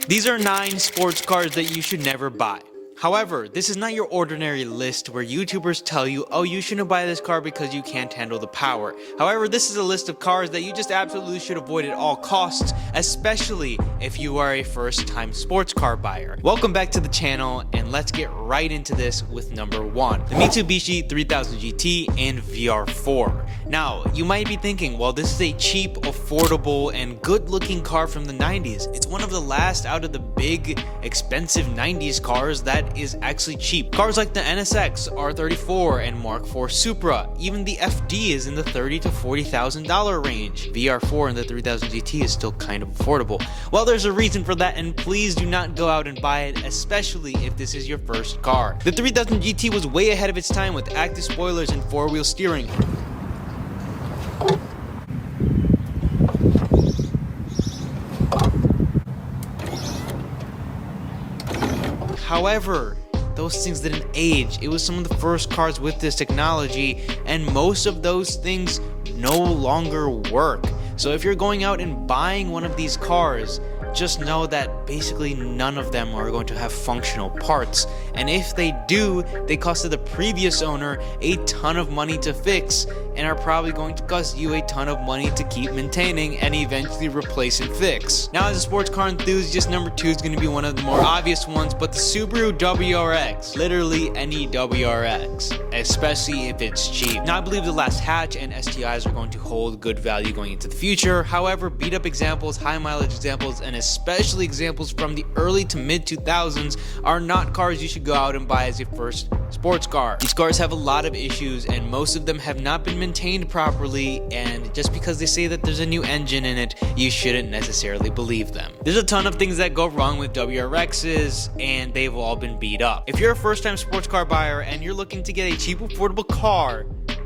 These are 9 sports cars that you should never buy. However, this is not your ordinary list where YouTubers tell you, oh, you shouldn't buy this car because you can't handle the power. However, this is a list of cars that you just absolutely should avoid at all costs, especially if you are a first-time sports car buyer. Welcome back to the channel, and let's get right into this with number 1, the Mitsubishi 3000 GT and VR4. Now, you might be thinking, well, this is a cheap, affordable, and good-looking car from the 90s. It's one of the last out of the big, expensive 90s cars that is actually cheap. Cars like the NSX, R34, and Mark IV Supra, even the FD is in the $30,000 to $40,000 range. VR4 and the 3000 GT is still kind of affordable. Well, there's a reason for that, and please do not go out and buy it, especially if this is your first car. The 3000 GT was way ahead of its time with active spoilers and 4-wheel steering. However, those things didn't age. It was some of the first cars with this technology, and most of those things no longer work. So if you're going out and buying one of these cars, just know that basically none of them are going to have functional parts, and if they do, they costed the previous owner a ton of money to fix and are probably going to cost you a ton of money to keep maintaining and eventually replace and fix. Now, as a sports car enthusiast, number 2 is going to be one of the more obvious ones, but the Subaru WRX. Literally any WRX, especially if it's cheap. Now, I believe the last hatch and STIs are going to hold good value going into the future. However, beat up examples, high mileage examples, and especially examples from the early to mid 2000s are not cars you should go out and buy as your first sports car. These cars have a lot of issues, and most of them have not been maintained properly, and just because they say that there's a new engine in it, you shouldn't necessarily believe them. There's a ton of things that go wrong with WRXs, and they've all been beat up. If you're a first-time sports car buyer and you're looking to get a cheap, affordable car,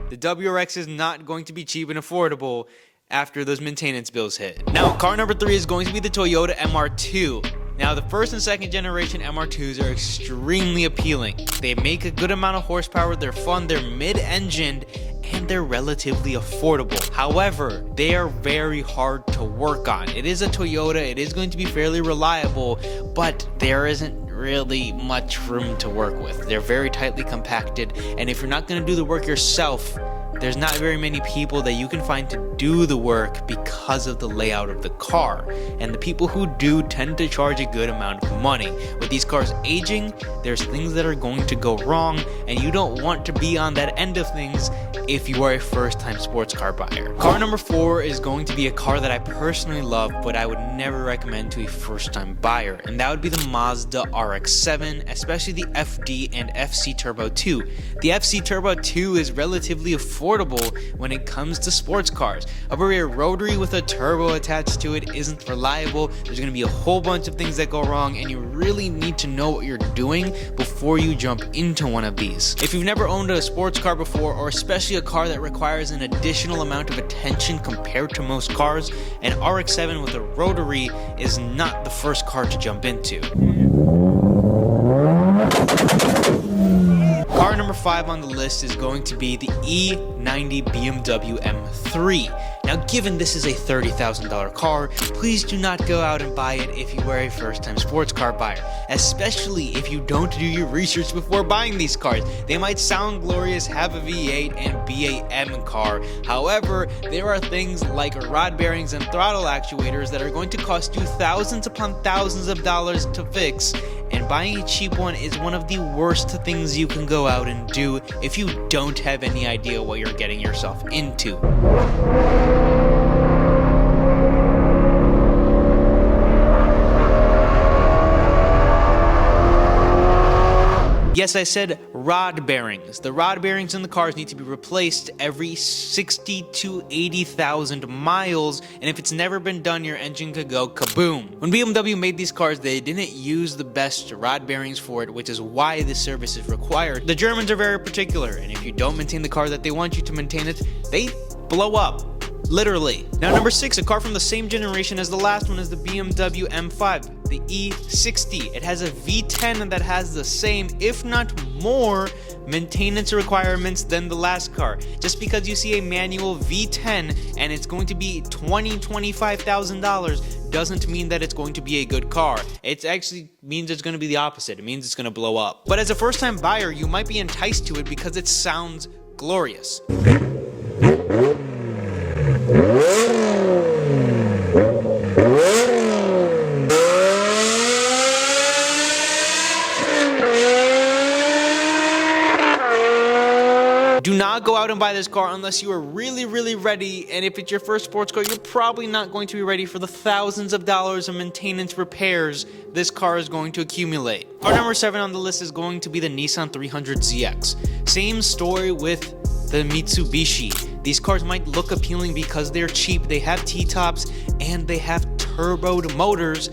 the WRX is not going to be cheap and affordable after those maintenance bills hit. Now, car number 3 is going to be the Toyota MR2. Now, the first and second generation MR2s are extremely appealing. They make a good amount of horsepower, they're fun, they're mid-engined, and they're relatively affordable. However, they are very hard to work on. It is a Toyota, it is going to be fairly reliable, but there isn't really much room to work with. They're very tightly compacted, and if you're not going to do the work yourself, there's not very many people that you can find to do the work because of the layout of the car, and the people who do tend to charge a good amount of money. With these cars aging, there's things that are going to go wrong, and you don't want to be on that end of things if you are a first-time sports car buyer. Car number 4 is going to be a car that I personally love, but I would never recommend to a first-time buyer, and that would be the Mazda RX-7, especially the FD and FC Turbo 2. The FC Turbo 2 is relatively affordable when it comes to sports cars. However, a rotary with a turbo attached to it isn't reliable. There's going to be a whole bunch of things that go wrong, and you really need to know what you're doing before you jump into one of these. If you've never owned a sports car before, or especially a car that requires an additional amount of attention compared to most cars, an RX-7 with a rotary is not the first car to jump into. Car number 5 on the list is going to be the E90 BMW M3. Now, given this is a $30,000 car, please do not go out and buy it if you are a first-time sports car buyer, especially if you don't do your research before buying these cars. They might sound glorious, have a V8 and be a M car. However, there are things like rod bearings and throttle actuators that are going to cost you thousands upon thousands of dollars to fix, and buying a cheap one is one of the worst things you can go out and do if you don't have any idea what you're getting yourself into. Yes, I said rod bearings. The rod bearings in the cars need to be replaced every 60 to 80,000 miles, and if it's never been done, your engine could go kaboom. When BMW made these cars, they didn't use the best rod bearings for it, which is why this service is required. The Germans are very particular, and if you don't maintain the car that they want you to maintain it, they blow up. Literally. Now number 6, a car from the same generation as the last one is the BMW M5, the E60. It has a V10 that has the same, if not more, maintenance requirements than the last car. Just because you see a manual V10 and it's going to be $25,000 doesn't mean that it's going to be a good car. It actually means it's going to be the opposite. It means it's going to blow up. But as a first-time buyer, you might be enticed to it because it sounds glorious. Do not go out and buy this car unless you are really, really ready, and if it's your first sports car, you're probably not going to be ready for the thousands of dollars of maintenance repairs this car is going to accumulate. Car number 7 on the list is going to be the Nissan 300ZX. Same story with the Mitsubishi. These cars might look appealing because they're cheap, they have T-tops, and they have turboed motors.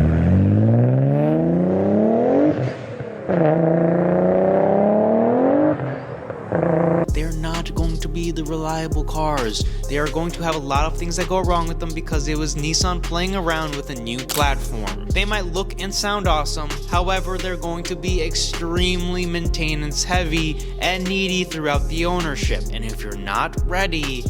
They're not going to be the reliable cars. They are going to have a lot of things that go wrong with them because it was Nissan playing around with a new platform. They might look and sound awesome, however, they're going to be extremely maintenance heavy and needy throughout the ownership. And if you're not ready,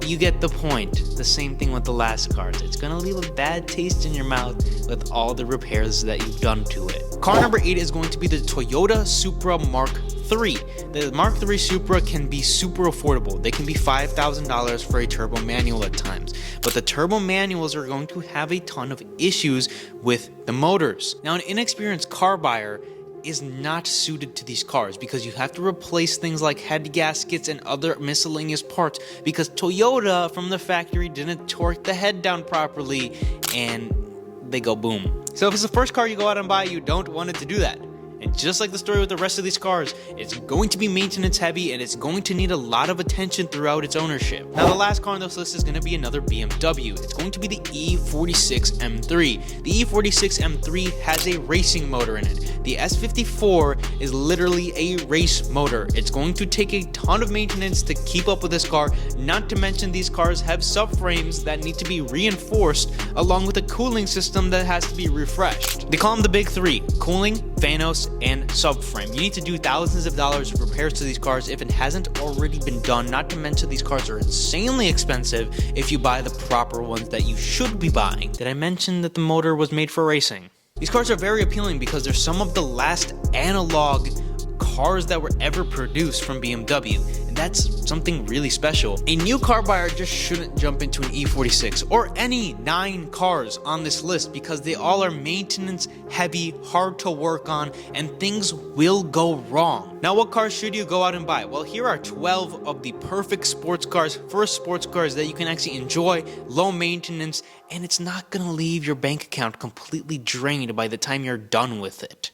you get the point. The same thing with the last cars. It's gonna leave a bad taste in your mouth with all the repairs that you've done to it. Car number 8 is going to be the Toyota Supra Mark III. The Mark III Supra can be super affordable. They can be $5,000 for a turbo manual at times. But the turbo manuals are going to have a ton of issues with the motors. Now, an inexperienced car buyer is not suited to these cars because you have to replace things like head gaskets and other miscellaneous parts because Toyota from the factory didn't torque the head down properly and they go boom. So if it's the first car you go out and buy, you don't want it to do that. And just like the story with the rest of these cars, it's going to be maintenance heavy and it's going to need a lot of attention throughout its ownership. Now the last car on this list is going to be another BMW. It's going to be the E46 M3. The E46 M3 has a racing motor in it. The S54 is literally a race motor. It's going to take a ton of maintenance to keep up with this car, not to mention these cars have subframes that need to be reinforced along with a cooling system that has to be refreshed. They call them the big 3: cooling, Fanos, and subframe. You need to do thousands of dollars of repairs to these cars if it hasn't already been done, not to mention these cars are insanely expensive if you buy the proper ones that you should be buying. Did I mention that the motor was made for racing? These cars are very appealing because they're some of the last analog cars that were ever produced from BMW, and that's something really special. A new car buyer just shouldn't jump into an E46 or any 9 cars on this list because they all are maintenance heavy, hard to work on, and things will go wrong. Now, what cars should you go out and buy? Well, here are 12 of the perfect sports cars, first sports cars that you can actually enjoy, low maintenance, and it's not gonna leave your bank account completely drained by the time you're done with it.